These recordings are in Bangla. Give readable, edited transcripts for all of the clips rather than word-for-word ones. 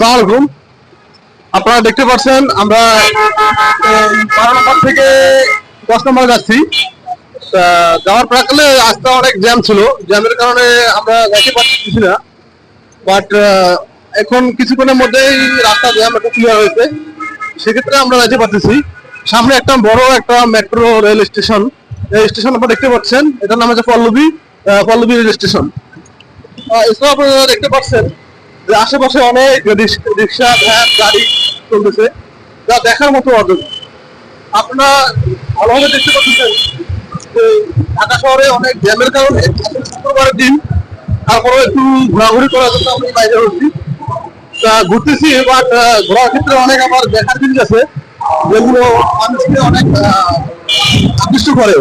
আসসালামু আলাইকুম। আপনারা দেখতে পাচ্ছেন আমরা 12 নম্বর থেকে 10 নম্বর যাচ্ছি। যাওয়ার প্রাককালে রাস্তা অনেক জ্যাম ছিল, জ্যামের কারণে আমরা যাইতে পারতেছি না। বাট এখন কিছুক্ষণের মধ্যেই রাস্তা জ্যাম একটু ক্লিয়ার হয়েছে, সেক্ষেত্রে আমরা যাইতে পারতেছি। সামনে একটা বড় একটা মেট্রো রেল স্টেশন, এই স্টেশন আপনারা দেখতে পাচ্ছেন, এটার নাম হচ্ছে পল্লবী রেল স্টেশন। এছাড়া আপনারা দেখতে পাচ্ছেন যে আশেপাশে অনেক রিক্সা, ভ্যান, গাড়ি চলতেছে, যা দেখার মতো অযোগ্য। আপনারা ভালোভাবে দেখতে পাচ্ছেন যে ঢাকা শহরে অনেক জ্যামের কারণে শুক্রবারের দিন তারপরে একটু ঘোরাঘুরি করার জন্য আমি বাইরে হচ্ছি। তা ঘুরতেছি, বাট ঘোরার ক্ষেত্রে অনেক আমার দেখার জিনিস আছে যেগুলো মানুষকে অনেক আকৃষ্ট করে,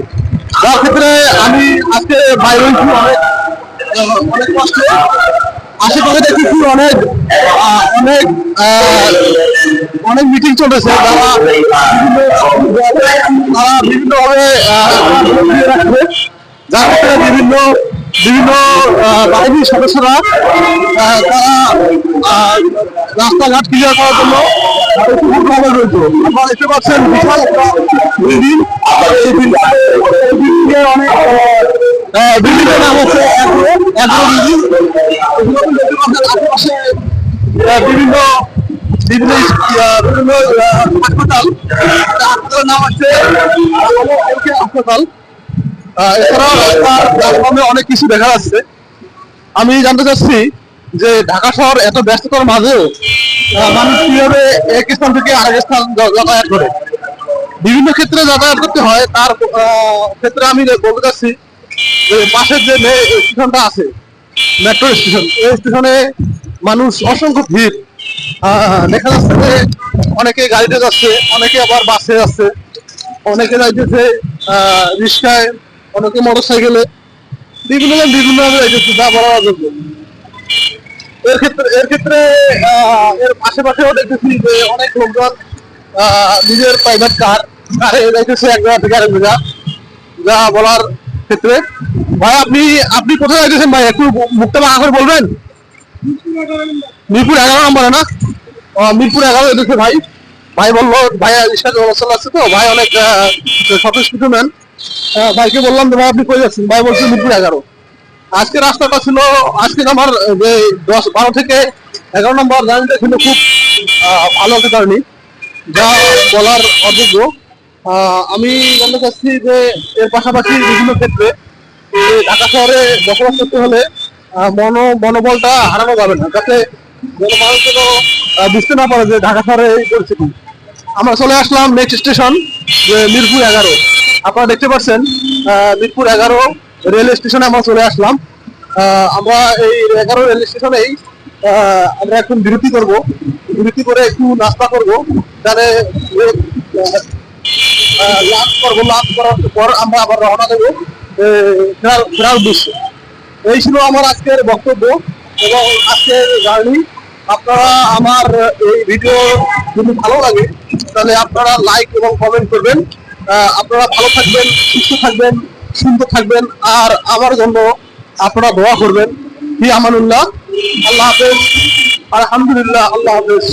যার ক্ষেত্রে আমি আজকে বাইরে হয়েছি অনেক অনেক কষ্টে। আশেপাশে দেখতেছি অনেক অনেক অনেক মিটিং চলতেছে, তারা বিভিন্নভাবে রাখবে, যার ক্ষেত্রে বিভিন্ন বিভিন্ন বাহিনীর সদস্যরা তারা রাস্তাঘাট ক্লিয়ার করার জন্য রয়েছে। আপনারা দেখতে পাচ্ছেন বিশাল একটা বিল্ডিং, অনেক বিল্ডিং এর নাম হচ্ছে বিল্ডিং। আশেপাশে বিভিন্ন বিভিন্ন বিভিন্ন হাসপাতাল, হাসপাতালের নাম হচ্ছে হাসপাতাল। এছাড়াও রাস্তার অনেক কিছু দেখা যাচ্ছে। আমি জানতে চাচ্ছি যে ঢাকা শহর এত ব্যস্ততার মাঝেও মানুষ কিভাবে এক স্থান থেকে আরেক স্থান যাতায়াত করে, বিভিন্ন ক্ষেত্রে যাতায়াত করতে হয়। তার ক্ষেত্রে আমি বলতে চাচ্ছি যে পাশের যে স্টেশনটা আছে মেট্রো স্টেশন, এই স্টেশনে মানুষ অসংখ্য ভিড়। দেখা যাচ্ছে যে অনেকে গাড়িতে যাচ্ছে, অনেকে আবার বাসে যাচ্ছে, অনেকে যাইতেছে রিক্সায়, অনেকে মোটর সাইকেলে, বিভিন্নভাবে যাইতেছে, যা বলা অযোগ্য। এর ক্ষেত্রে এর আশেপাশেও দেখতেছি যে অনেক লোকজন নিজের প্রাইভেট কারে যাইতেছে এক জায়গা থেকে আরেক জায়গা, যা বলার ক্ষেত্রে। ভাই আপনি কোথায় যাইতেছেন ভাই, একটু মুখটা বাঁকা করে বলবেন? মিরপুর 11 নম্বরে না? মিরপুর 11 যেতেছে ভাই। ভাই বললো ভাই রিক্সা চলাচল আছে, তো ভাই অনেক স্বতঃস্ফূর্ত নেন। ভাইকে বললাম যে ভাই আপনি কই যাচ্ছেন, ভাই বলছে মিরপুর 11। আজকে রাস্তাটা ছিল, আজকে আমার যে 12 থেকে 11 নম্বর জার্নিটা ছিল খুব ভালো একটা জার্নি, যা বলার অযোগ্য। আমি জানতে চাচ্ছি যে এর পাশাপাশি বিভিন্ন ক্ষেত্রে ঢাকা শহরে বসবাস করতে হলে মনোবলটা হারানো যাবে না, যাতে মানুষ যেন বুঝতে না পারে যে ঢাকা শহরে এই পরিস্থিতি। আমরা চলে আসলাম নেক্সট স্টেশন যে মিরপুর 11। আপনারা দেখতে পাচ্ছেন মিরপুর 11 রেল স্টেশনে আমরা চলে আসলাম। আমরা এই 11 রেল স্টেশনেই আমরা এখন বিরতি করব, বিরতি করে একটু নাস্তা করব, যাতে লাঞ্চ করার পর আমরা আবার রওনা দেবো ফেরার উদ্দেশ্যে। এই ছিল আমার আজকের বক্তব্য এবং আজকের জার্নি। আপনারা আমার এই ভিডিও যদি ভালো লাগে তাহলে আপনারা লাইক এবং কমেন্ট করবেন। আপনারা ভালো থাকবেন, সুস্থ থাকবেন, সুন্দর থাকবেন, আর আমার জন্য আপনারা দোয়া করবেন। ফি আমানুল্লাহ, আল্লাহ হাফেজ, আলহামদুলিল্লাহ, আল্লাহ হাফেজ।